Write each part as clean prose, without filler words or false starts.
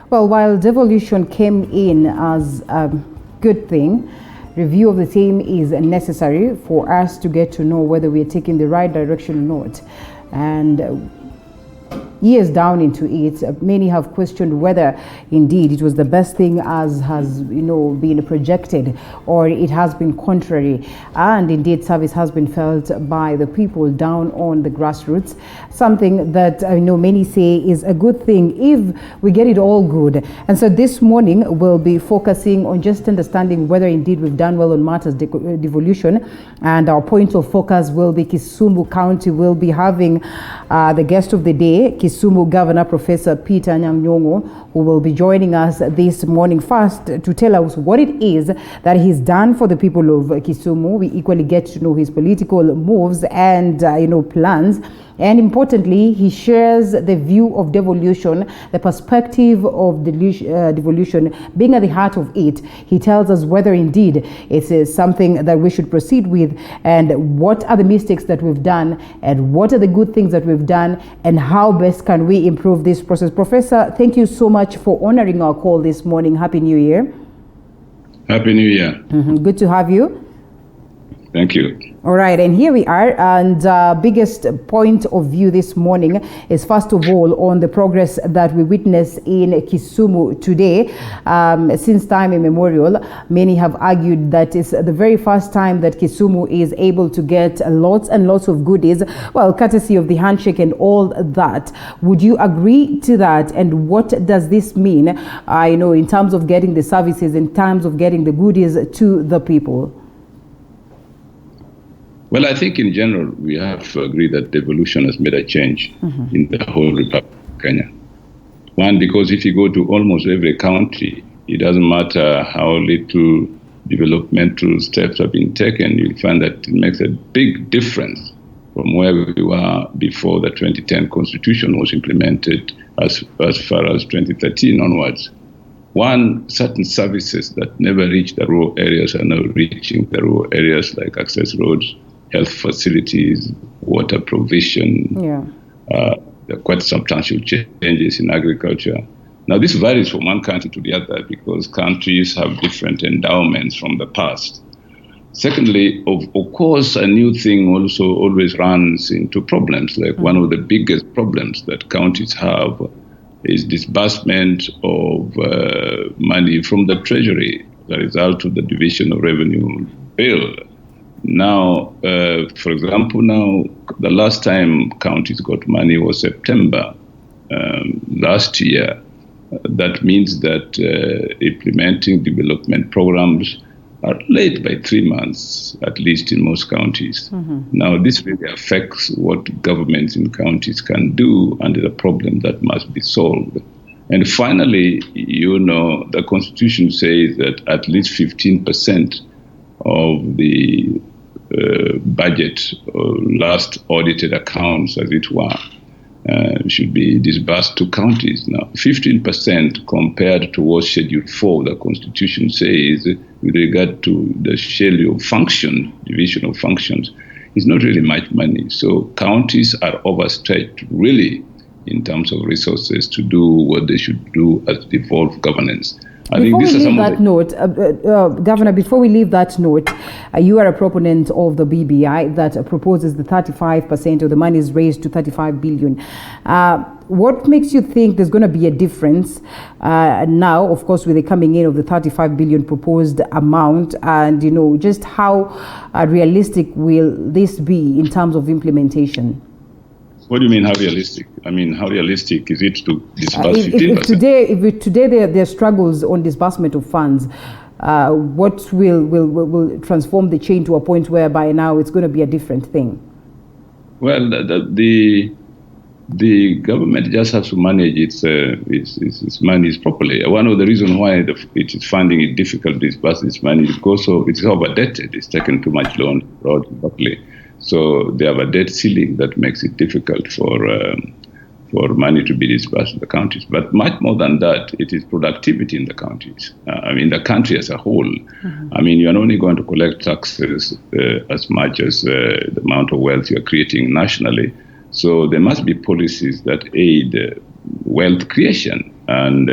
Well, while devolution came in as a good thing, review of the same is necessary for us to get to know whether we are taking the right direction or not. And years down into it, many have questioned whether indeed it was the best thing as has been projected, or it has been contrary, and indeed service has been felt by the people down on the grassroots, something that many say is a good thing if we get it all good. And so this morning we'll be focusing on just understanding whether indeed we've done well on matters devolution, and our point of focus will be Kisumu County. We'll be having the guest of the day, Kisumu Governor Professor Peter Nyong'o, who will be joining us this morning first to tell us what it is that he's done for the people of Kisumu. We equally get to know his political moves and plans. And importantly, he shares the view of devolution, the perspective of devolution being at the heart of it. He tells us whether indeed it is something that we should proceed with, and what are the mistakes that we've done, and what are the good things that we've done, and how best can we improve this process. Professor, thank you so much for honoring our call this morning. Happy New Year. Happy New Year. Good to have you. Thank you. All right, and here we are, and biggest point of view this morning is first of all on the progress that we witness in Kisumu today. Since time immemorial, many have argued that it's the very first time that Kisumu is able to get lots and lots of goodies, well, courtesy of the handshake and all that. Would you agree to that? And what does this mean, in terms of getting the services, in terms of getting the goodies to the people? Well, I think in general, we have to agree that devolution has made a change in the whole Republic of Kenya. One, because if you go to almost every county, it doesn't matter how little developmental steps have been taken, you'll find that it makes a big difference from where we were before the 2010 Constitution was implemented as far as 2013 onwards. One, certain services that never reached the rural areas are now reaching the rural areas, like access roads, health facilities, water provision. There are quite substantial changes in agriculture. Now, this varies from one country to the other because countries have different endowments from the past. Secondly, of course, a new thing also always runs into problems. Like one of the biggest problems that counties have is disbursement of money from the treasury, the result of the division of revenue bill. Now, for example, the last time counties got money was September last year. That means that implementing development programs are late by 3 months, at least in most counties. Now, this really affects what governments in counties can do, and is a problem that must be solved. And finally, the Constitution says that at least 15% of the budget, or last audited accounts, as it were, should be disbursed to counties. Now, 15% compared to what Schedule 4 the Constitution says with regard to the schedule of function, division of functions, is not really much money. So counties are overstretched, really, in terms of resources to do what they should do as devolved governance. Before we leave that note, Governor, before we leave that note, you are a proponent of the BBI that proposes the 35% of the money is raised to 35 billion. What makes you think there's going to be a difference now, of course, with the coming in of the 35 billion proposed amount, and, just how realistic will this be in terms of implementation? What do you mean, how realistic? I mean, how realistic is it to disburse 15%? If today there are struggles on disbursement of funds, what will transform the chain to a point whereby now it's going to be a different thing? Well, the government just has to manage its money properly. One of the reasons why it is finding it difficult to disburse its money is because it's overdebted. It's taken too much loan properly. So they have a debt ceiling that makes it difficult for money to be disbursed in the counties. But much more than that, it is productivity in the counties. The country as a whole. You're not only going to collect taxes as much as the amount of wealth you're creating nationally. So there must be policies that aid wealth creation. And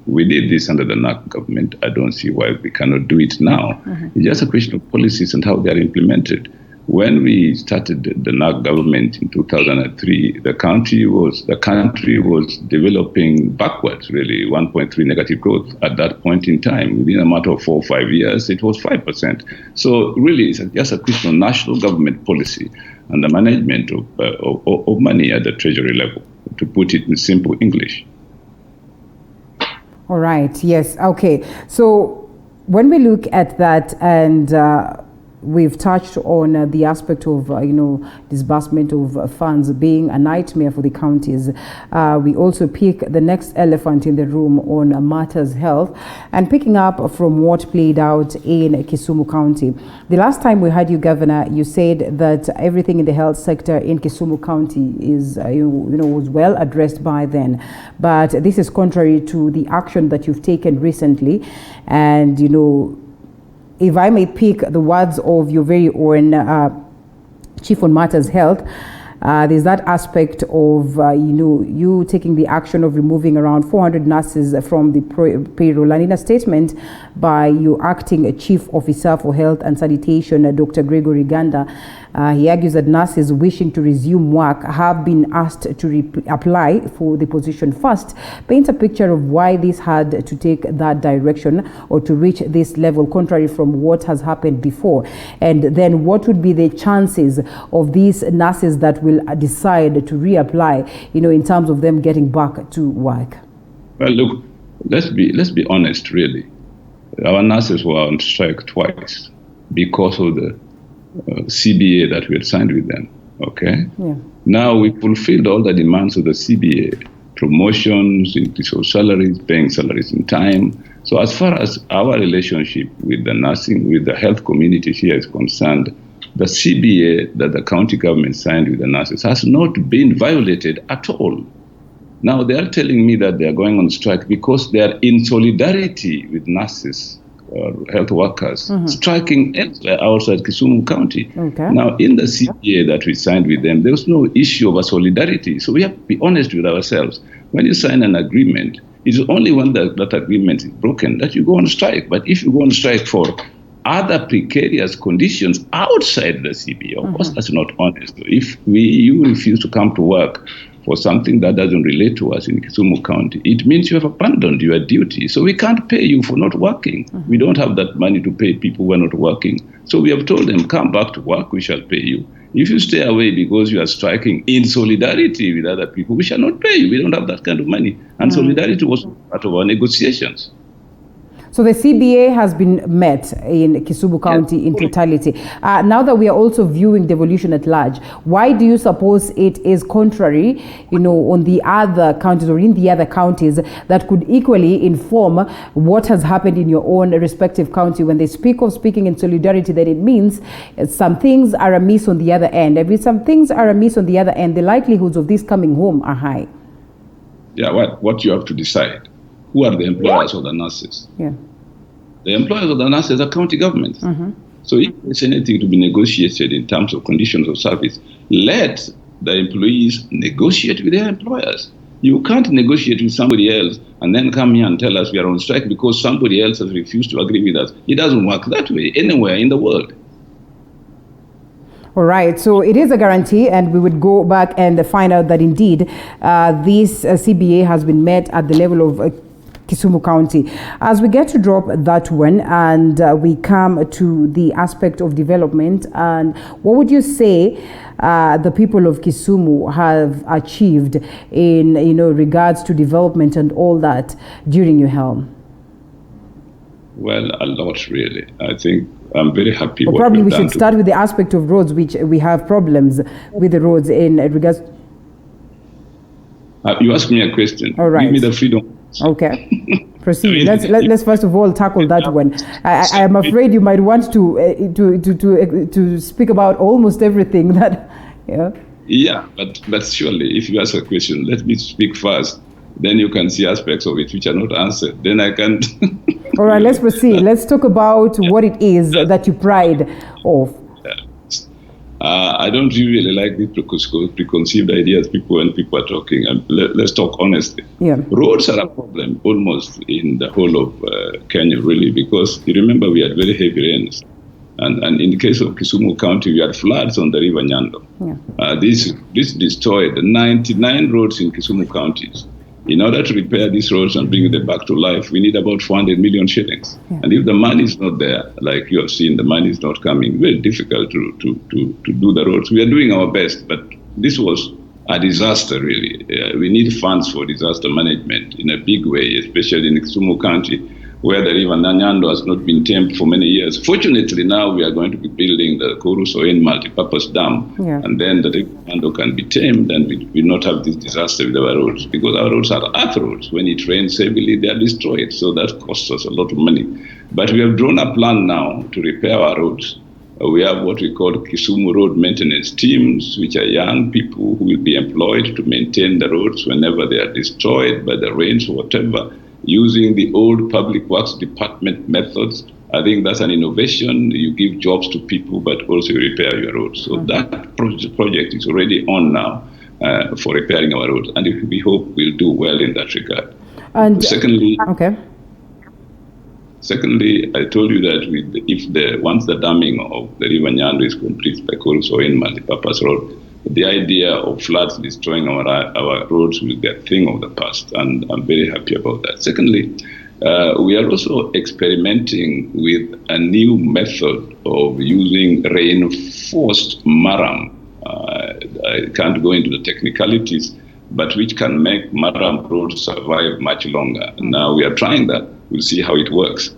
we did this under the NAC government. I don't see why we cannot do it now. It's just a question of policies and how they are implemented. When we started the NAC government in 2003, the country was developing backwards, really, 1.3 negative growth at that point in time. Within a matter of 4 or 5 years, it was 5%. So really, it's just a question of national government policy and the management of money at the treasury level, to put it in simple English. All right. Yes. Okay. So when we look at that, and we've touched on the aspect of disbursement of funds being a nightmare for the counties. We also pick the next elephant in the room on matters health, and picking up from what played out in Kisumu County. The last time we had you, Governor, you said that everything in the health sector in Kisumu County is was well addressed by then, but this is contrary to the action that you've taken recently, and if I may pick the words of your very own Chief on Matters Health, there's that aspect of, you taking the action of removing around 400 nurses from the payroll. And in a statement by your acting Chief Officer for Health and Sanitation, Dr. Gregory Ganda, he argues that nurses wishing to resume work have been asked to apply for the position first. Paint a picture of why this had to take that direction or to reach this level, contrary from what has happened before. And then what would be the chances of these nurses that will decide to reapply, in terms of them getting back to work? Well, look, let's be honest, really. Our nurses were on strike twice because of the CBA that we had signed with them. Okay. Yeah. Now we fulfilled all the demands of the CBA: promotions, increase of salaries, paying salaries in time. So as far as our relationship with the nursing, with the health community here is concerned, the CBA that the county government signed with the nurses has not been violated at all. Now they are telling me that they are going on strike because they are in solidarity with nurses or health workers striking elsewhere outside Kisumu County. Okay. Now in the CBA that we signed with them, there was no issue of a solidarity. So we have to be honest with ourselves. When you sign an agreement, it's only when that agreement is broken that you go on strike. But if you go on strike for other precarious conditions outside the CBA, of course that's not honest. If you refuse to come to work for something that doesn't relate to us in Kisumu County, it means you have abandoned your duty. So we can't pay you for not working. We don't have that money to pay people who are not working. So we have told them, come back to work, we shall pay you. If you stay away because you are striking in solidarity with other people, we shall not pay you. We don't have that kind of money. And solidarity was part of our negotiations. So the CBA has been met in Kisumu County in totality. Now that we are also viewing devolution at large, why do you suppose it is contrary, on the other counties or in the other counties that could equally inform what has happened in your own respective county? When they speak of speaking in solidarity, then it means some things are amiss on the other end. If some things are amiss on the other end, the likelihoods of this coming home are high. Yeah, what you have to decide. Who are the employers of the nurses? Yeah. The employers of the nurses are county governments. So if there's anything to be negotiated in terms of conditions of service, let the employees negotiate with their employers. You can't negotiate with somebody else and then come here and tell us we are on strike because somebody else has refused to agree with us. It doesn't work that way anywhere in the world. All right, so it is a guarantee, and we would go back and find out that indeed this CBA has been met at the level of Kisumu County. As we get to drop that one and we come to the aspect of development, and what would you say the people of Kisumu have achieved in regards to development and all that during your helm? Well, a lot really. I think I'm very happy. Well, probably we should start with the aspect of roads, which we have problems with the roads in regards. You asked me a question. All right. Give me the freedom. Okay. Proceed. Let's first of all tackle that one. I am afraid you might want to speak about almost everything that. Yeah. Yeah, but surely, if you ask a question, let me speak first. Then you can see aspects of it which are not answered. Then I can. All right, let's proceed. Let's talk about what it is that you pride of. I don't really like these preconceived ideas when people are talking. Let's talk honestly. Yeah. Roads are a problem almost in the whole of Kenya, really, because you remember we had very heavy rains. And in the case of Kisumu County, we had floods on the river Nyong'o. Yeah. This destroyed 99 roads in Kisumu counties. In order to repair these roads and bring them back to life, we need about 400 million shillings. Yeah. And if the money is not there, like you have seen, the money is not coming, very difficult to do the roads. We are doing our best, but this was a disaster, really. We need funds for disaster management in a big way, especially in Kisumu County, where the river Nyong'o has not been tamed for many years. Fortunately, now we are going to be building the Korusoin multipurpose dam, yeah. And then the river Nyong'o can be tamed, and we will not have this disaster with our roads, because our roads are earth roads. When it rains heavily, they are destroyed, so that costs us a lot of money. But we have drawn a plan now to repair our roads. We have what we call Kisumu road maintenance teams, which are young people who will be employed to maintain the roads whenever they are destroyed by the rains or whatever, using the old public works department methods. I think that's an innovation. You give jobs to people, but also you repair your roads. So that project is already on now for repairing our roads, and we hope we'll do well in that regard. And secondly, I told you that once the damming of the river Nyong'o is complete by Korusoin multipurpose road, the idea of floods destroying our roads will be a thing of the past, and I'm very happy about that. Secondly, we are also experimenting with a new method of using reinforced maram. I can't go into the technicalities, but which can make maram roads survive much longer. Now we are trying that. We'll see how it works.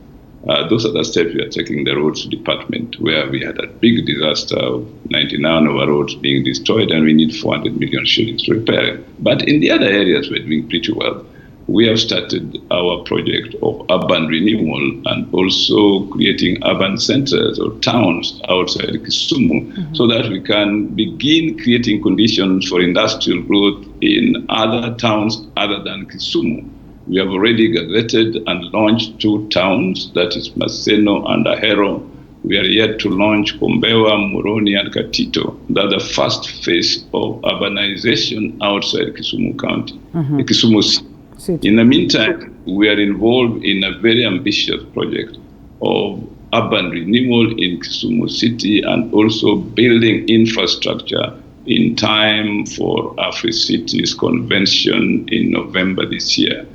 Those are the steps we are taking the roads department, where we had a big disaster of 99 of our roads being destroyed, and we need 400 million shillings to repair it. But in the other areas, we're doing pretty well. We have started our project of urban renewal and also creating urban centers or towns outside Kisumu, so that we can begin creating conditions for industrial growth in other towns other than Kisumu. We have already gazetted and launched 2 towns, that is Maseno and Ahero. We are yet to launch Kombewa, Moroni, and Katito. That's the first phase of urbanization outside Kisumu County, Kisumu City. In the meantime, we are involved in a very ambitious project of urban renewal in Kisumu City, and also building infrastructure in time for Afri-Cities Convention in November this year.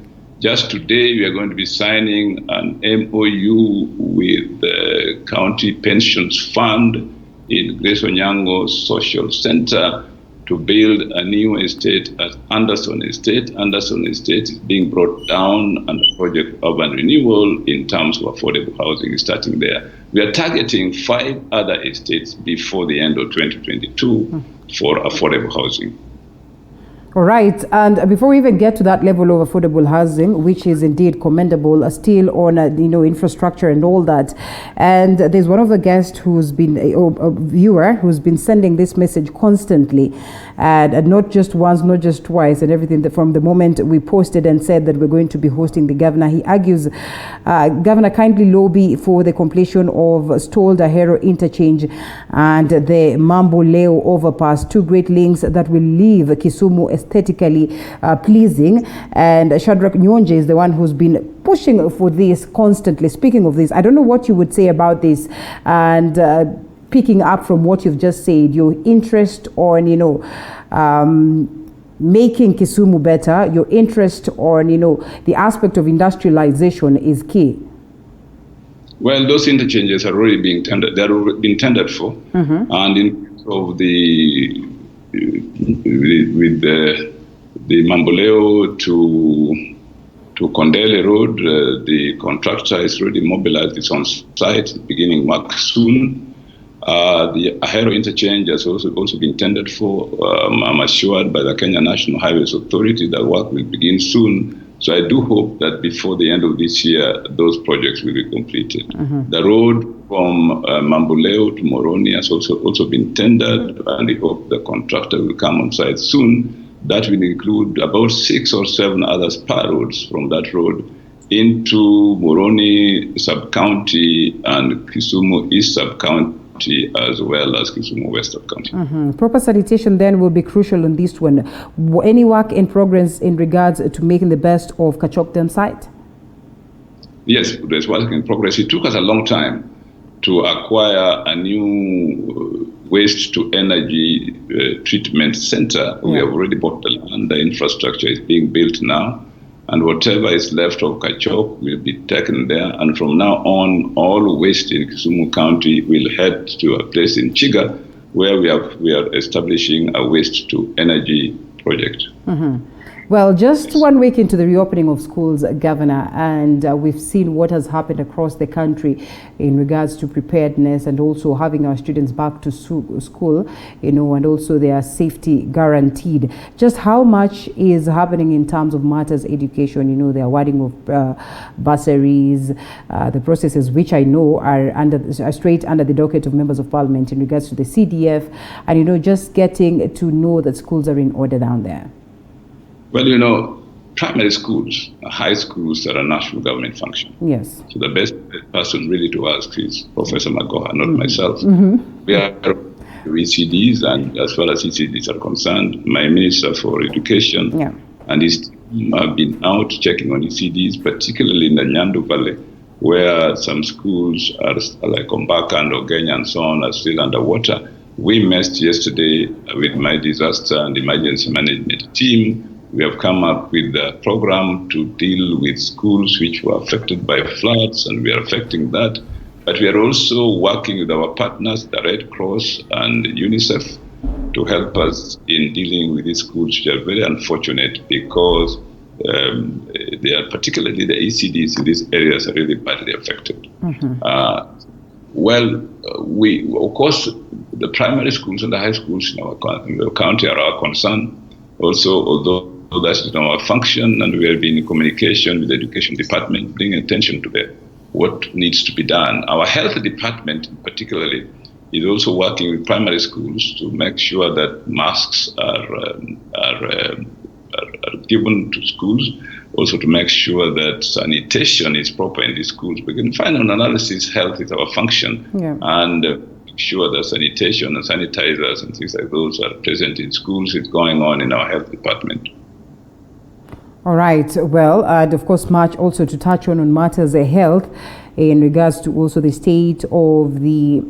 Just today, we are going to be signing an MOU with the County Pensions Fund in Grace Onyango Social Center to build a new estate at Anderson Estate. Anderson Estate is being brought down, and the project urban renewal in terms of affordable housing is starting there. We are targeting 5 other estates before the end of 2022 for affordable housing. All right, and before we even get to that level of affordable housing, which is indeed commendable, still on infrastructure and all that, and there's one of the guests who's been a viewer who's been sending this message constantly, and not just once, not just twice, and everything that from the moment we posted and said that we're going to be hosting the governor. He argues, Governor, kindly lobby for the completion of Stole Ahero interchange and the Mambo Leo overpass, 2 great links that will leave Kisumu aesthetically pleasing. And Shadrach Nyong'o is the one who's been pushing for this constantly. Speaking of this, I don't know what you would say about this, and picking up from what you've just said, your interest on making Kisumu better, your interest on the aspect of industrialization is key. Well, those interchanges are already being tendered. They're already been tendered for, and in of the with the Mamboleo to Kondele Road, the contractor is already mobilized. It's on site, beginning work soon. The Ahero interchange has also been tendered for. I'm assured by the Kenya National Highways Authority that work will begin soon. So I do hope that before the end of this year, those projects will be completed. The road from Mamboleo to Moroni has also been tendered, and I hope the contractor will come on site soon. That will include about 6 or 7 other spur roads from that road into Moroni sub-county and Kisumu East sub-county County as well as Kisumu West of County. Proper sanitation then will be crucial on this one. Any work in progress in regards to making the best of Kachokdem site? Yes, there's work in progress. It took us a long time to acquire a new waste to energy treatment center. We have already bought the land. The infrastructure is being built now. And whatever is left of Kachok will be taken there. And from now on, all waste in Kisumu County will head to a place in Chiga, where we are establishing a waste to energy project. Well, just 1 week into the reopening of schools, Governor, and we've seen what has happened across the country in regards to preparedness and also having our students back to school, and also their safety guaranteed. Just how much is happening in terms of matters education, the awarding of bursaries, the processes which I know are straight under the docket of members of parliament in regards to the CDF, and just getting to know that schools are in order down there? Well, primary schools, high schools are a national government function. Yes. So the best person really to ask is Professor Magoha, not myself. We are ECDs, and as far as ECDs are concerned, my Minister for Education and his team have been out checking on ECDs, particularly in the Nyandu Valley, where some schools are like Ombaka and Ogenya and so on are still underwater. We met yesterday with my disaster and emergency management team. We have come up with a program to deal with schools which were affected by floods, and we are affecting that. But we are also working with our partners, the Red Cross and UNICEF, to help us in dealing with these schools, which are very unfortunate because they are, particularly the ECDs in these areas, are really badly affected. We, of course, the primary schools and the high schools in our county are our concern. Also, although that's our function, and we have been in communication with the education department, bringing attention to what needs to be done. Our health department, particularly, is also working with primary schools to make sure that masks are given to schools, also to make sure that sanitation is proper in these schools. We can find an analysis, health is our function, and make sure that sanitation and sanitizers and things like those are present in schools. It's going on in our health department. All right. Well, and of course, much also to touch on matters of health in regards to also the state of the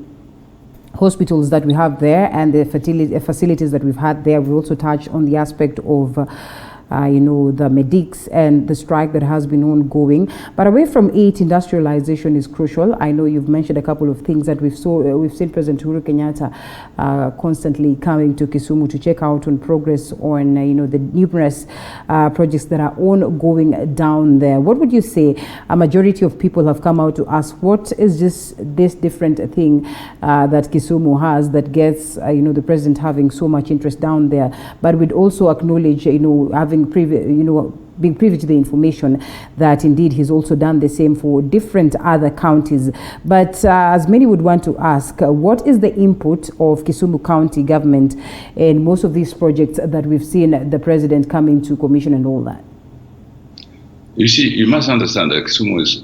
hospitals that we have there and the facilities that we've had there. We also touched on the aspect of the medics and the strike that has been ongoing. But away from it, industrialization is crucial. I know you've mentioned a couple of things that we've seen President Uhuru Kenyatta constantly coming to Kisumu to check out on progress on the numerous projects that are ongoing down there. What would you say a majority of people have come out to ask? What is this different thing that Kisumu has that gets the president having so much interest down there? But we'd also acknowledge having being privy to the information that indeed he's also done the same for different other counties. But as many would want to ask, what is the input of Kisumu County government in most of these projects that we've seen the president coming to commission and all that? You see, you must understand that Kisumu is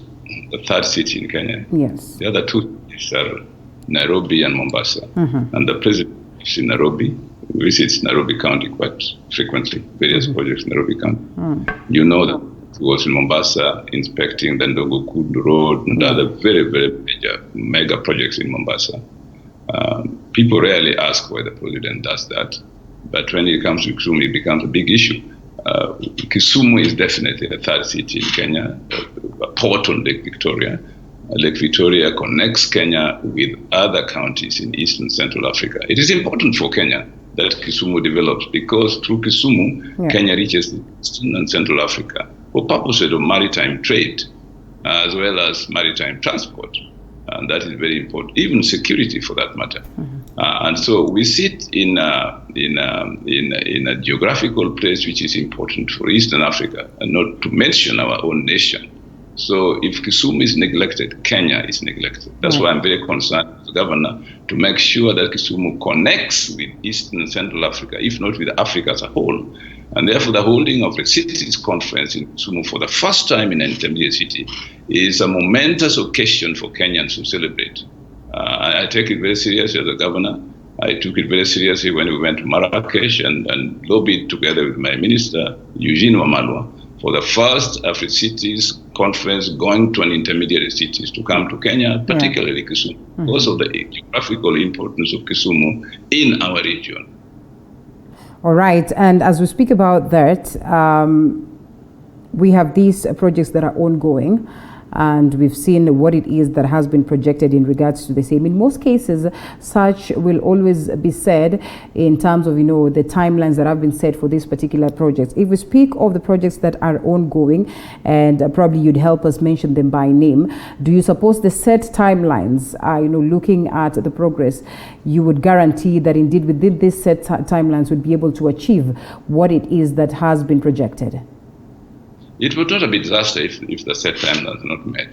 the third city in Kenya. Yes. The other two cities are Nairobi and Mombasa. And the president is in Nairobi, visits Nairobi County quite frequently, various projects in Nairobi County. You know that he was in Mombasa inspecting the Ndogo Road and other very, very major mega projects in Mombasa. People rarely ask why the president does that, but when it comes to Kisumu, it becomes a big issue. Kisumu is definitely the third city in Kenya, a port on Lake Victoria. Lake Victoria connects Kenya with other counties in East and Central Africa. It is important for Kenya that Kisumu develops because through Kisumu, Kenya reaches Eastern and Central Africa for purposes of maritime trade as well as maritime transport. And that is very important, even security for that matter. And so we sit in a geographical place which is important for Eastern Africa, and not to mention our own nation. So if Kisumu is neglected, Kenya is neglected. That's why I'm very concerned as the governor to make sure that Kisumu connects with Eastern and Central Africa, if not with Africa as a whole. And therefore, the holding of the cities conference in Kisumu for the first time in an intermediate city is a momentous occasion for Kenyans to celebrate. I take it very seriously as a governor. I took it very seriously when we went to Marrakesh and lobbied together with my minister, Eugene Wamalwa, for the first Afri-Cities conference going to an intermediary cities to come to Kenya, particularly Kisumu, because of the geographical importance of Kisumu in our region. All right, and as we speak about that, we have these projects that are ongoing, and we've seen what it is that has been projected in regards to the same. In most cases, such will always be said in terms of, the timelines that have been set for these particular projects. If we speak of the projects that are ongoing, and probably you'd help us mention them by name, do you suppose the set timelines, looking at the progress, you would guarantee that indeed within these set timelines would be able to achieve what it is that has been projected? It would not be a disaster if the set timelines are not met.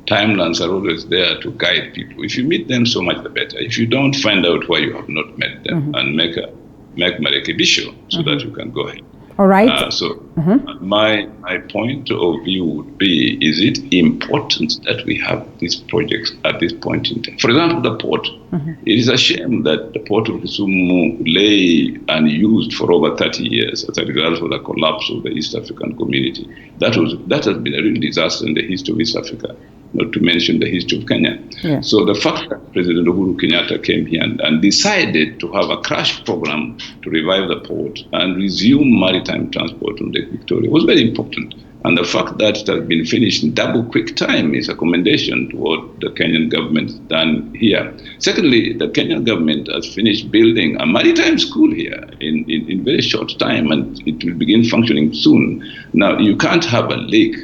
Timelines are always there to guide people. If you meet them, so much the better. If you don't, find out why you have not met them and make marekebisho so that you can go ahead. All right. My point of view would be, is it important that we have these projects at this point in time? For example, the port. It is a shame that the port of Kisumu lay unused for over 30 years as a result of the collapse of the East African community. That has been a real disaster in the history of East Africa, not to mention the history of Kenya. Yeah. So the fact that President Uhuru Kenyatta came here and decided to have a crash program to revive the port and resume maritime transport on Lake Victoria was very important. And the fact that it has been finished in double quick time is a commendation to what the Kenyan government has done here. Secondly, the Kenyan government has finished building a maritime school here in very short time, and it will begin functioning soon. Now, you can't have a lake,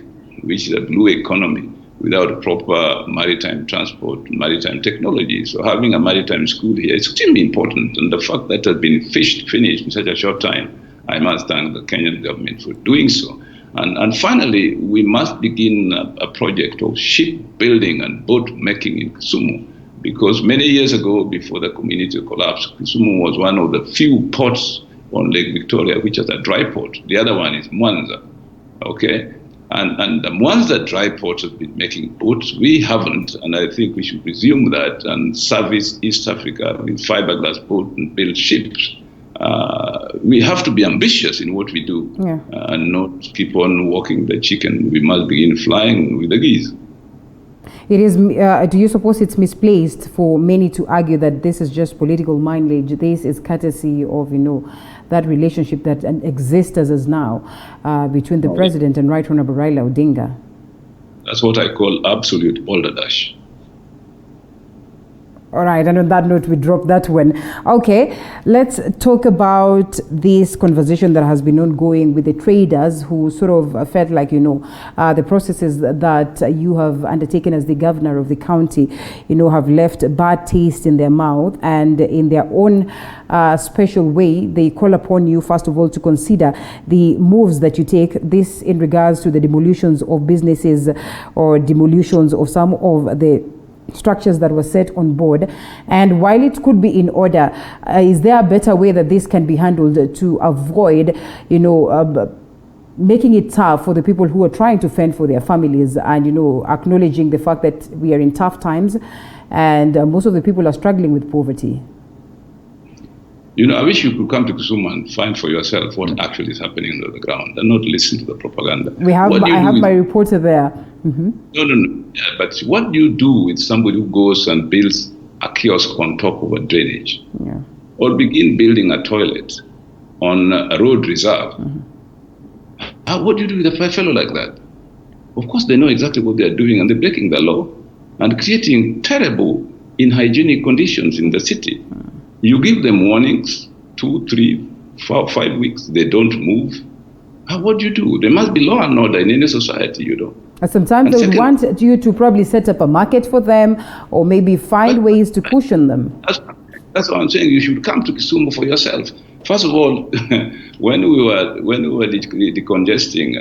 which is a blue economy, without proper maritime transport, maritime technology. So having a maritime school here is extremely important. And the fact that it has been finished in such a short time, I must thank the Kenyan government for doing so. And finally, we must begin a project of shipbuilding and boat making in Kisumu, because many years ago, before the community collapsed, Kisumu was one of the few ports on Lake Victoria which has a dry port. The other one is Mwanza, okay? And the Mwanza dry port has been making boats. We haven't, and I think we should resume that and service East Africa with fiberglass boats and build ships. We have to be ambitious in what we do and not keep on walking the chicken. We must begin flying with the geese. It is. Do you suppose it's misplaced for many to argue that this is just political mileage? This is courtesy of, that relationship that exists as now between the president and Right Honorable Raila Odinga? That's what I call absolute balderdash. All right, and on that note, we drop that one. Okay, let's talk about this conversation that has been ongoing with the traders who sort of felt like, the processes that you have undertaken as the governor of the county, have left a bad taste in their mouth, and in their own special way, they call upon you, first of all, to consider the moves that you take, this in regards to the demolitions of businesses or demolitions of some of the structures that were set on board. And while it could be in order, is there a better way that this can be handled to avoid, making it tough for the people who are trying to fend for their families and, acknowledging the fact that we are in tough times and most of the people are struggling with poverty? I wish you could come to Kisumu and find for yourself what actually is happening on the ground and not listen to the propaganda. I have my reporter there. No. Yeah, but what do you do with somebody who goes and builds a kiosk on top of a drainage? Yeah. Or begin building a toilet on a road reserve? What do you do with a fellow like that? Of course, they know exactly what they're doing, and they're breaking the law and creating terrible, unhygienic conditions in the city. You give them warnings, 2, 3, 4, 5 weeks, they don't move. What do you do? There must be law and order in any society, Sometimes they would want you to probably set up a market for them or maybe find ways to cushion them. That's what I'm saying. You should come to Kisumu for yourself. First of all, when we were decongesting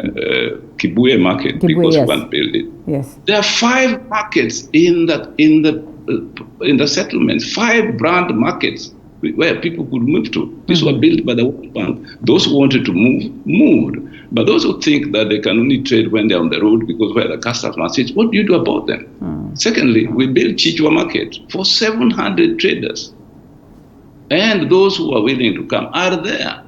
Kibuye Market, because we can't build it, there are 5 markets in the settlements, 5 brand markets where people could move to. These were built by the World Bank. Those who wanted to move, moved. But those who think that they can only trade when they're on the road because where the customers sit, what do you do about them? Secondly, we built Chichwa Market for 700 traders. And those who are willing to come are there.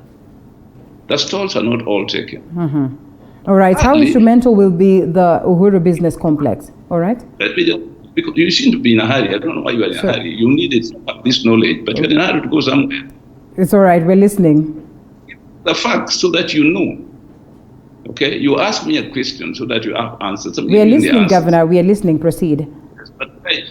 The stalls are not all taken. All right. How instrumental will be the Uhuru Business Complex? All right. Let me just, because you seem to be in a hurry. I don't know why you are in a hurry. You needed this knowledge, but you're in a hurry to go somewhere. It's all right. We're listening. The facts so that you know. Okay? You ask me a question so that you have answers. We are listening, Governor. We are listening. Proceed. Yes, but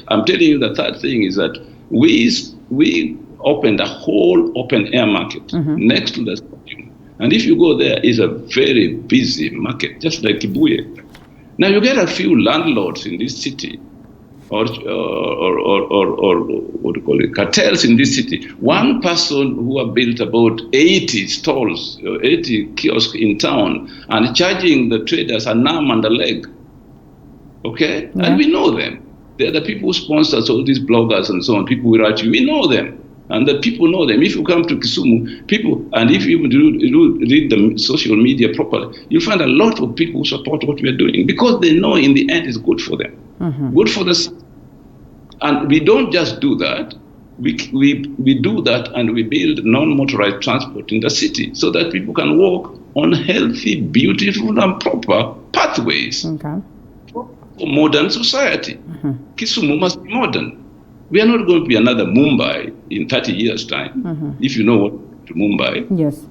I'm telling you the third thing is that we opened a whole open air market next to the stadium. And if you go there, it's a very busy market, just like Kibuye. Now you get a few landlords in this city, or what do you call it, cartels in this city. One person who have built about 80 stalls, 80 kiosks in town, and charging the traders an arm and a leg. Okay, and we know them. They're the people who sponsor all these bloggers and so on. People who write you, we know them. And the people know them. If you come to Kisumu, people, and if you read the social media properly, you find a lot of people who support what we are doing because they know in the end it's good for them, good for the city. And we don't just do that. We do that and we build non-motorized transport in the city so that people can walk on healthy, beautiful, and proper pathways for modern society. Kisumu must be modern. We are not going to be another Mumbai in 30 years' time, if you know what to Mumbai. Yes.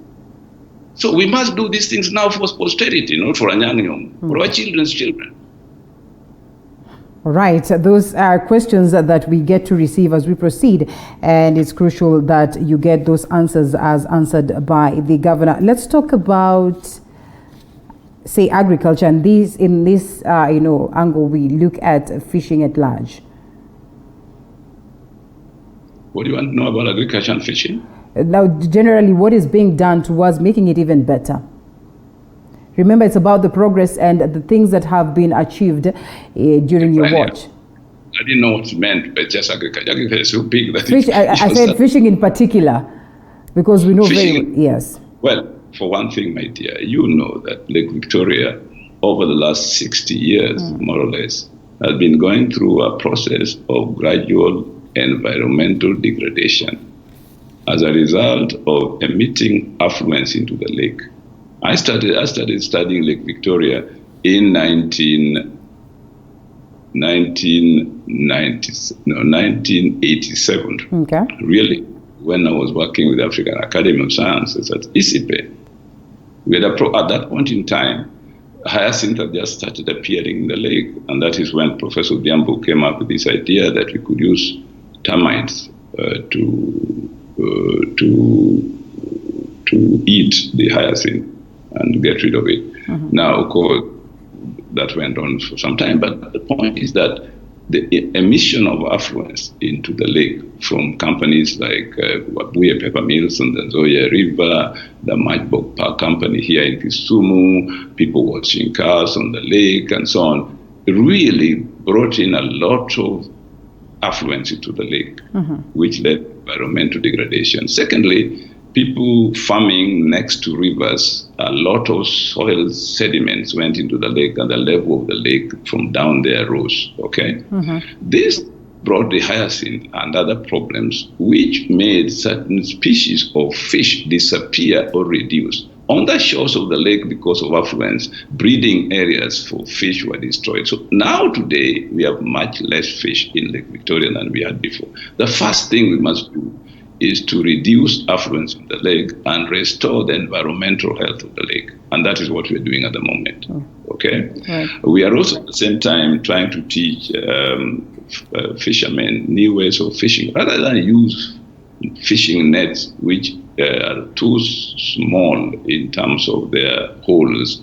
So we must do these things now for posterity, not for Anyang, for our children's children. All right. Those are questions that we get to receive as we proceed, and it's crucial that you get those answers as answered by the governor. Let's talk about, say, agriculture, and in this angle, we look at fishing at large. What do you want to know about agriculture and fishing? Now, generally, what is being done towards making it even better? Remember, it's about the progress and the things that have been achieved during your watch. I didn't know what you meant by just agriculture. Agriculture is so big that I said fishing in particular, because we know yes. Well, for one thing, my dear, you know that Lake Victoria, over the last 60 years, more or less, has been going through a process of gradual environmental degradation as a result of emitting effluents into the lake. I started studying Lake Victoria in 1987. Okay. Really, when I was working with the African Academy of Sciences at ISIPE. We had at that point in time, hyacinth had just started appearing in the lake, and that is when Professor Diambo came up with this idea that we could use termites to eat the hyacinth and get rid of it. Now, of course, that went on for some time, but the point is that the emission of effluents into the lake from companies like Wabuye Paper Mills on the Nzoia River, the Majbok Park Company here in Kisumu, people washing cars on the lake and so on, really brought in a lot of affluence into the lake, which led to environmental degradation. Secondly, people farming next to rivers, a lot of soil sediments went into the lake, and the level of the lake from down there rose. Okay, this brought the hyacinth and other problems, which made certain species of fish disappear or reduce. On the shores of the lake, because of affluence, breeding areas for fish were destroyed. So now today, we have much less fish in Lake Victoria than we had before. The first thing we must do is to reduce affluence in the lake and restore the environmental health of the lake. And that is what we're doing at the moment. Okay? Right. We are also at the same time trying to teach fishermen new ways of fishing, rather than use fishing nets, which are too small in terms of their holes.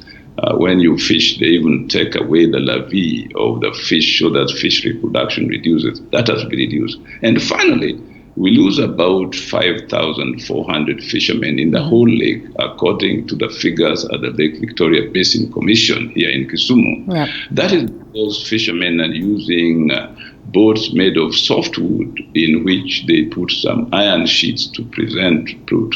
When you fish, they even take away the larvae of the fish so that fish reproduction reduces. That has been reduced. And finally, we lose about 5,400 fishermen in the whole lake, according to the figures at the Lake Victoria Basin Commission here in Kisumu. Yeah. That is because fishermen are using boats made of softwood in which they put some iron sheets to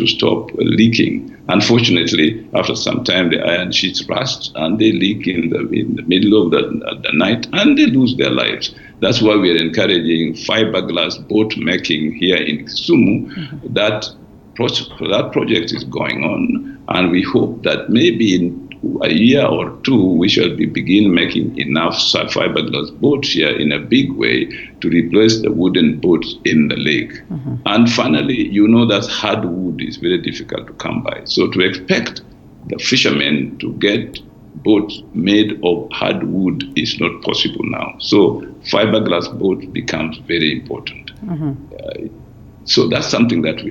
stop leaking. Unfortunately, after some time, the iron sheets rust and they leak in the middle of the night and they lose their lives. That's why we are encouraging fiberglass boat making here in Kisumu. That project is going on, and we hope that maybe in a year or two, we shall begin making enough fiberglass boats here in a big way to replace the wooden boats in the lake. And finally, you know that hardwood is very difficult to come by. So to expect the fishermen to get boats made of hardwood is not possible now. So fiberglass boat becomes very important. So that's something that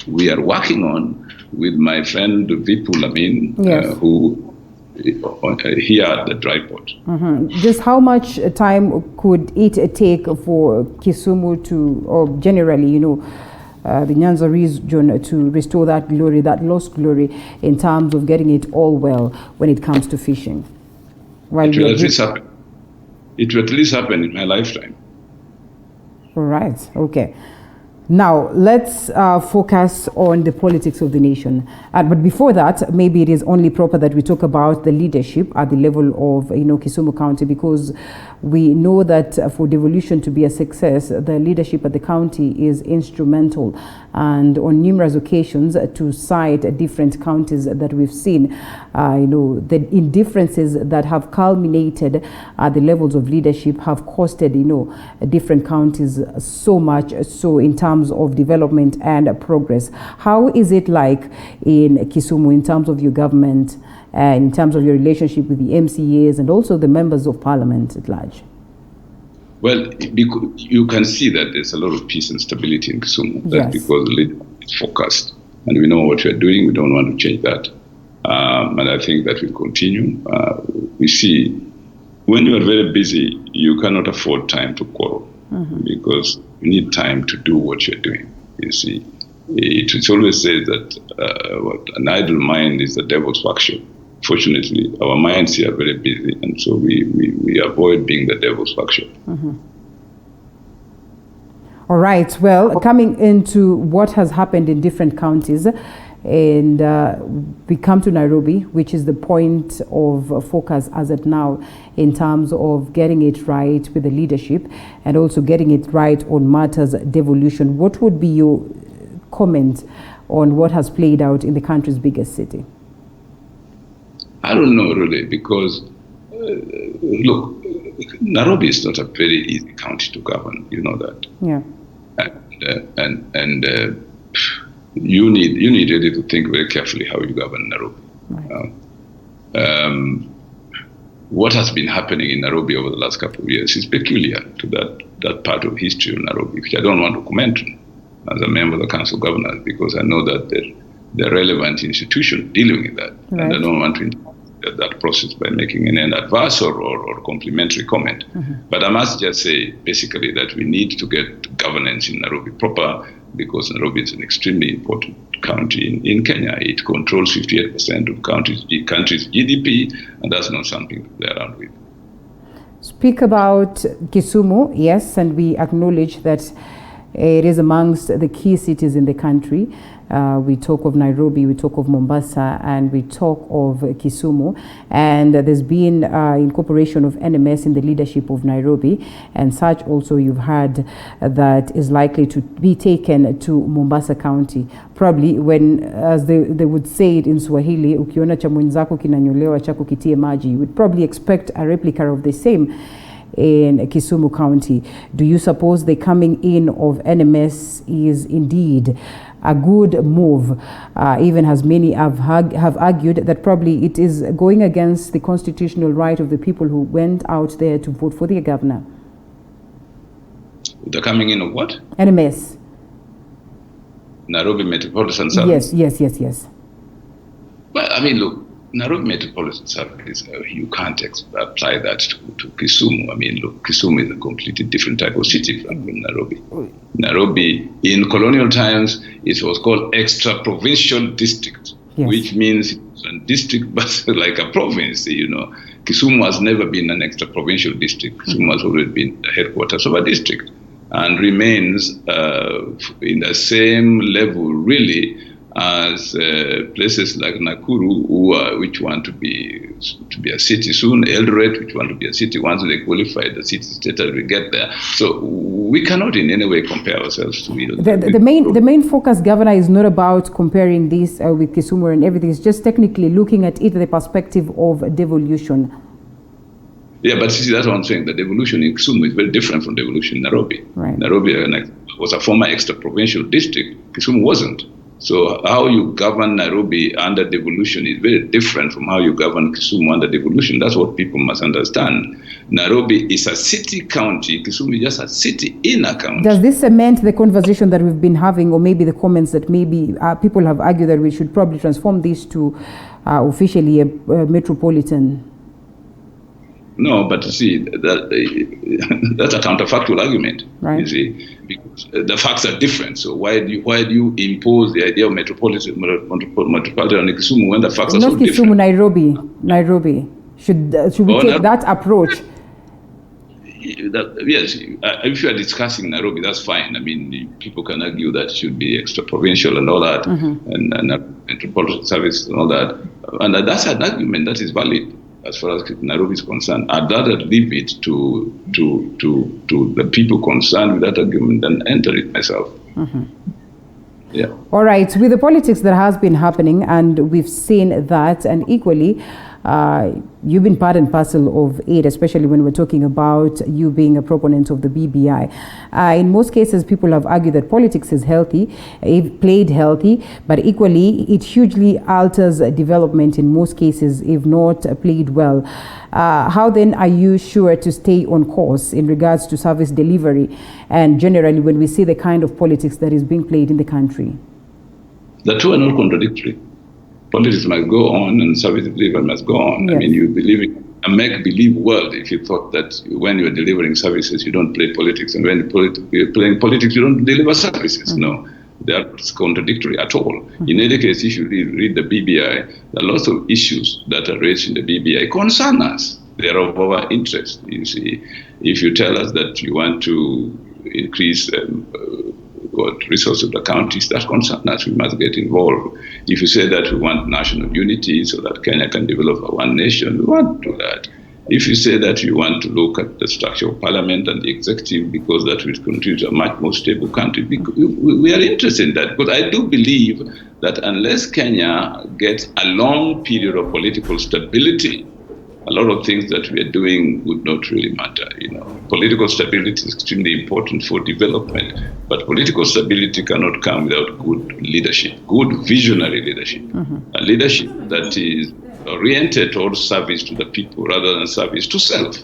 we are working on with my friend Vipul Amin, who here at the dry port. Just how much time could it take for Kisumu to, or generally, the Nyanza region to restore that glory, that lost glory, in terms of getting it all well when it comes to fishing? It will at least happen. It will at least happen in my lifetime. All right. Okay. Now, let's focus on the politics of the nation. But before that, maybe it is only proper that we talk about the leadership at the level of, Kisumu County, because we know that for devolution to be a success, the leadership at the county is instrumental. And on numerous occasions, to cite different counties that we've seen, the indifferences that have culminated at the levels of leadership have costed, different counties so much so in terms of development and progress. How is it like in Kisumu in terms of your government and in terms of your relationship with the MCAs and also the members of parliament at large? Well, you can see that there's a lot of peace and stability in Kisumu. That's because the leadership is focused and we know what we're doing. We don't want to change that. And I think that will continue. We see when you are very busy, you cannot afford time to quarrel. Because you need time to do what you're doing. You see, it's always said that an idle mind is the devil's workshop. Fortunately, our minds here are very busy, and so we avoid being the devil's workshop. All right. Well, coming into what has happened in different counties, and we come to Nairobi, which is the point of focus as at now in terms of getting it right with the leadership and also getting it right on matters devolution. What would be your comment on what has played out in the country's biggest city? I don't know really, because look, Nairobi is not a very easy county to govern. You know that. Yeah. And you need really to think very carefully how you govern Nairobi. Right. What has been happening in Nairobi over the last couple of years is peculiar to that part of history of Nairobi, which I don't want to comment on as a member of the Council of Governors, because I know that the relevant institution dealing with that, right. And I don't want to interrupt that process by making an adverse or complimentary comment. But I must just say, basically, that we need to get governance in Nairobi proper, because Nairobi is an extremely important county in Kenya. It controls 58% of the country's GDP, and that's not something to play around with. Speak about Kisumu, yes, and we acknowledge that it is amongst the key cities in the country. We talk of Nairobi, we talk of Mombasa, and we talk of Kisumu. And there's been incorporation of NMS in the leadership of Nairobi, and such also you've heard that is likely to be taken to Mombasa County. Probably when, as they would say it in Swahili, ukiona cha mwenzako kinanyolewa chako kitie maji, you would probably expect a replica of the same in Kisumu County. Do you suppose the coming in of NMS is indeed a good move, even as many have argued that probably it is going against the constitutional right of the people who went out there to vote for their governor? The coming in of what? NMS. Nairobi Metropolitan Service? Yes. Well, I mean, look, Nairobi Metropolitan Service, you can't apply that to Kisumu. I mean, look, Kisumu is a completely different type of city from Nairobi. Nairobi, in colonial times, it was called extra-provincial district, which means it's a district but like a province, Kisumu has never been an extra-provincial district. Kisumu has always been the headquarters of a district and remains in the same level, really, as places like Nakuru, which want to be a city soon, Eldoret, which want to be a city once they qualify the city status, we get there. So we cannot in any way compare ourselves to the main focus, Governor, is not about comparing this with Kisumu and everything. It's just technically looking at it the perspective of devolution. Yeah, but see, that's what I'm saying. The devolution in Kisumu is very different from devolution in Nairobi. Right. Nairobi was a former extra-provincial district. Kisumu wasn't. So how you govern Nairobi under devolution is very different from how you govern Kisumu under devolution. That's what people must understand. Nairobi is a city county. Kisumu is just a city in a county. Does this cement the conversation that we've been having, or maybe the comments that maybe people have argued that we should probably transform this to officially a metropolitan? No, but you see, that's a counterfactual argument. Right. You see, because the facts are different. So why do you impose the idea of metropolitan on Kisumu when the facts are so different? Not Kisumu, Nairobi. Should we take that approach? Yes, if you are discussing Nairobi, that's fine. I mean, people can argue that it should be extra-provincial and all that, and metropolitan services and all that. And that's an argument that is valid. As far as Nairobi is concerned, I'd rather leave it to the people concerned with that argument than enter it myself. Yeah. All right. With the politics that has been happening, and we've seen that, and equally, you've been part and parcel of it, especially when we're talking about you being a proponent of the BBI. In most cases, people have argued that politics is healthy, it played healthy, but equally, it hugely alters development in most cases, if not played well. How then are you sure to stay on course in regards to service delivery, and generally when we see the kind of politics that is being played in the country? The two are not contradictory. Politics must go on and service delivery must go on. Yes. I mean, you believe in a make-believe world if you thought that when you're delivering services, you don't play politics, and when you're playing politics, you don't deliver services. No, they are contradictory at all. In any case, if you read the BBI, there are lots of issues that are raised in the BBI concern us. They are of our interest. You see, if you tell us that you want to increase resources of the counties, that concerns us, we must get involved. If you say that we want national unity so that Kenya can develop a one nation, we want to do that. If you say that you want to look at the structure of parliament and the executive because that will contribute a much more stable country, we are interested in that. Because I do believe that unless Kenya gets a long period of political stability, a lot of things that we are doing would not really matter. You know, political stability is extremely important for development, but political stability cannot come without good leadership, good visionary leadership, a leadership that is oriented towards service to the people rather than service to self.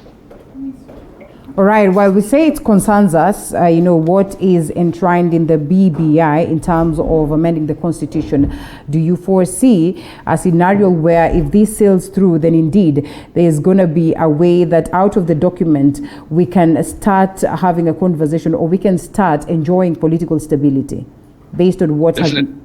All right. While we say it concerns us, what is enshrined in the BBI in terms of amending the constitution, do you foresee a scenario where if this sails through, then indeed there's going to be a way that out of the document we can start having a conversation, or we can start enjoying political stability based on what has been?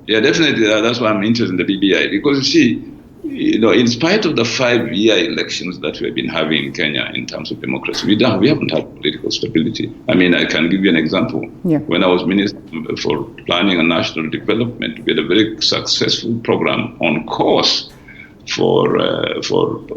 Yeah, definitely. That's why I'm interested in the BBI, because you see, in spite of the 5-year elections that we've been having in Kenya in terms of democracy, we haven't had political stability. I mean, I can give you an example. Yeah. When I was Minister for Planning and National Development, we had a very successful program on course for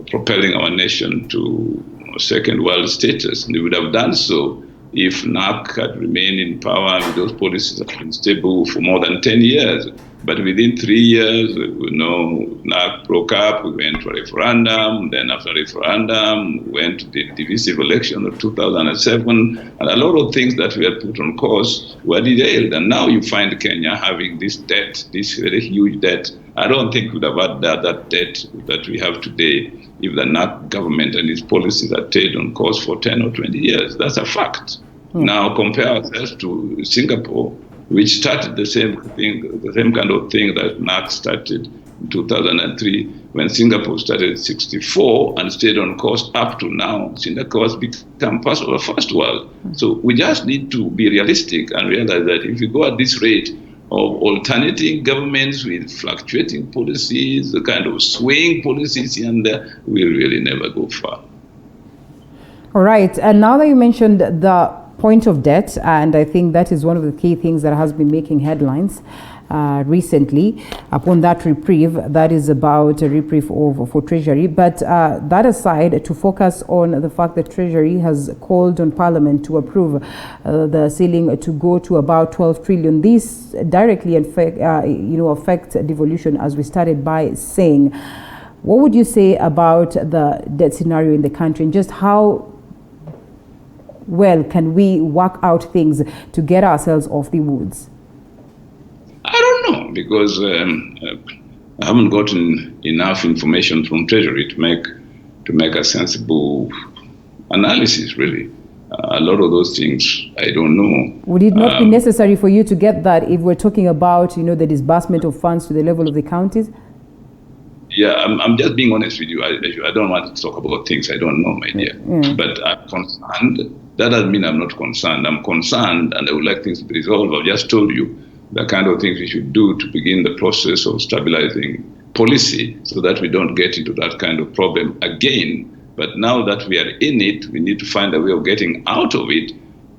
propelling our nation to second world status. And we would have done so if NAC had remained in power and those policies had been stable for more than 10 years. But within 3 years, NAC broke up, we went to a referendum, then after referendum, we went to the divisive election of 2007, and a lot of things that were put on course were derailed. And now you find Kenya having this debt, this very huge debt. I don't think we'd have had that debt that we have today if the NAC government and its policies had stayed on course for 10 or 20 years. That's a fact. Now compare ourselves to Singapore, which started the same kind of thing that NAC started in 2003, when Singapore started in 1964 and stayed on course up to now. Singapore has become part of the first world. So we just need to be realistic and realize that if we go at this rate of alternating governments with fluctuating policies, the kind of swaying policies here and there, we'll really never go far. All right. And now that you mentioned the point of debt, and I think that is one of the key things that has been making headlines recently. Upon that reprieve, that is about a reprieve for Treasury. But that aside, to focus on the fact that Treasury has called on Parliament to approve the ceiling to go to about 12 trillion. This directly affects devolution, as we started by saying. What would you say about the debt scenario in the country, and just how well can we work out things to get ourselves off the woods? I don't know, because I haven't gotten enough information from Treasury to make a sensible analysis, really. A lot of those things I don't know. Would it not be necessary for you to get that if we're talking about, the disbursement of funds to the level of the counties? Yeah, I'm just being honest with you. I don't want to talk about things I don't know, my dear. Yeah. But I'm concerned. That doesn't mean I'm not concerned. I'm concerned, and I would like things to be resolved. I've just told you the kind of things we should do to begin the process of stabilizing policy so that we don't get into that kind of problem again. But now that we are in it, we need to find a way of getting out of it.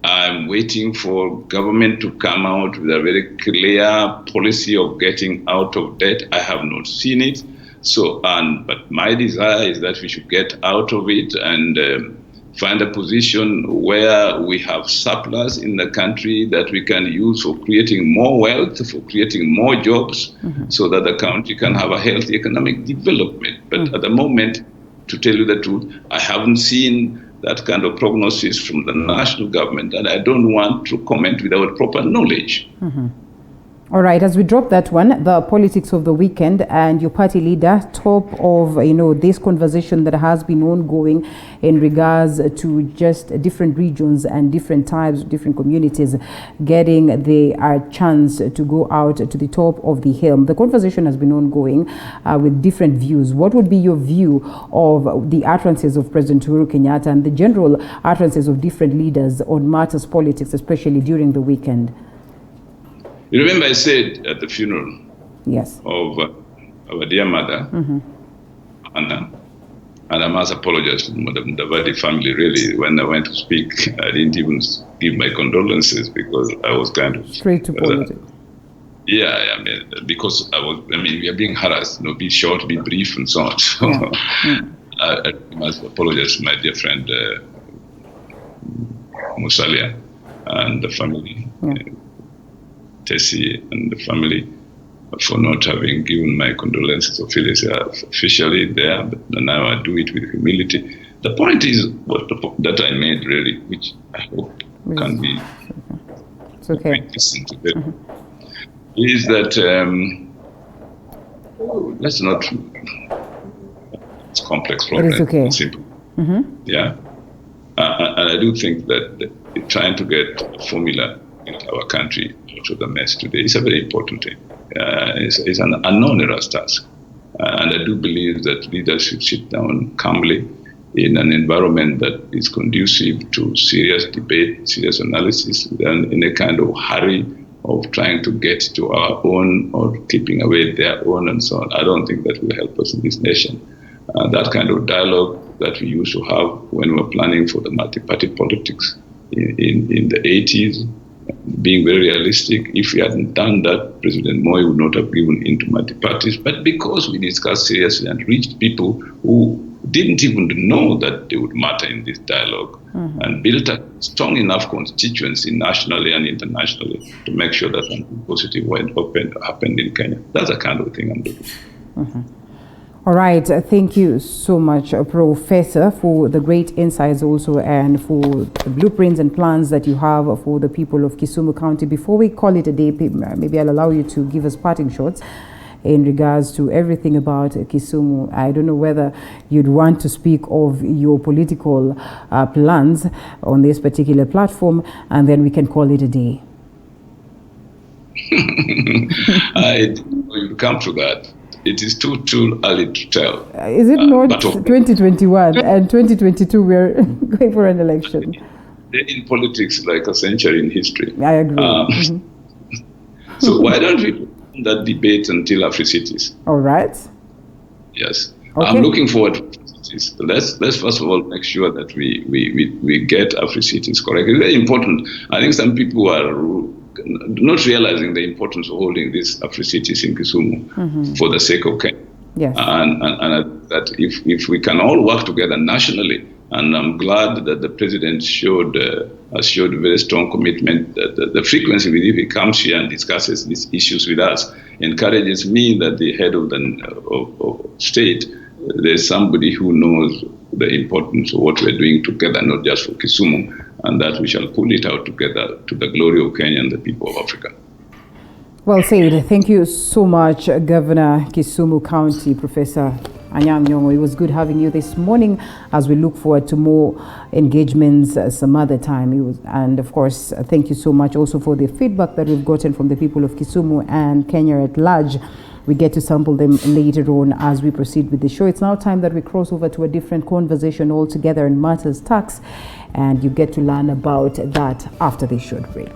I'm waiting for government to come out with a very clear policy of getting out of debt. I have not seen it. But my desire is that we should get out of it and find a position where we have surplus in the country that we can use for creating more wealth, for creating more jobs, so that the country can have a healthy economic development. But at the moment, to tell you the truth, I haven't seen that kind of prognosis from the national government, and I don't want to comment without proper knowledge. All right, as we drop that one, the politics of the weekend, and your party leader, top of this conversation that has been ongoing in regards to just different regions and different types, different communities getting the chance to go out to the top of the hill. The conversation has been ongoing with different views. What would be your view of the utterances of President Uhuru Kenyatta and the general utterances of different leaders on matters politics, especially during the weekend? You remember I said at the funeral of our dear mother, Anna, and I must apologize to the Mudavadi family, really. When I went to speak, I didn't even give my condolences because I was kind of... Straight to politics. Because we are being harassed, be short, be brief, and so on. So I must apologize to my dear friend, Musalia, and the family. Tessie and the family for not having given my condolences officially there, but now I do it with humility. The point is that I made, really, which I hope can be listened to, is that let's not. It's a complex problem. It is okay. It's simple. Yeah, and I do think that trying to get a formula in our country to the mess today is a very important thing. It's an onerous task. And I do believe that leaders should sit down calmly in an environment that is conducive to serious debate, serious analysis, than in a kind of hurry of trying to get to our own or keeping away their own and so on. I don't think that will help us in this nation. That kind of dialogue that we used to have when we were planning for the multi-party politics in the 80s, being very realistic, if we hadn't done that, President Moi would not have given in to multi-parties. But because we discussed seriously and reached people who didn't even know that they would matter in this dialogue, and built a strong enough constituency nationally and internationally to make sure that something positive happened in Kenya. That's the kind of thing I'm doing. All right, thank you so much, Professor, for the great insights also and for the blueprints and plans that you have for the people of Kisumu County. Before we call it a day, maybe I'll allow you to give us parting shots in regards to everything about Kisumu. I don't know whether you'd want to speak of your political plans on this particular platform, and then we can call it a day. You'll come to that. It is too early to tell. Is it not 2021 and 2022 we're going for an election? In politics, like a century in history. I agree. So why don't we put that debate until Afri-Cities? All right. Yes. Okay. I'm looking forward to Africities. Let's first of all make sure that we get Africities correct. It's very important. I think some people are not realizing the importance of holding these Africities in Kisumu for the sake of Kenya. Yes. And that if we can all work together nationally, and I'm glad that the president has showed very strong commitment. The frequency with which he comes here and discusses these issues with us encourages me that the head of the state, there's somebody who knows the importance of what we're doing together, not just for Kisumu, and that we shall pull it out together to the glory of Kenya and the people of Africa. Well said. Thank you so much, Governor Kisumu County, Professor Anyang Nyong'o. It was good having you this morning as we look forward to more engagements some other time. And of course, thank you so much also for the feedback that we've gotten from the people of Kisumu and Kenya at large. We get to sample them later on as we proceed with the show. It's now time that we cross over to a different conversation altogether in matters tax, and you get to learn about that after this short break.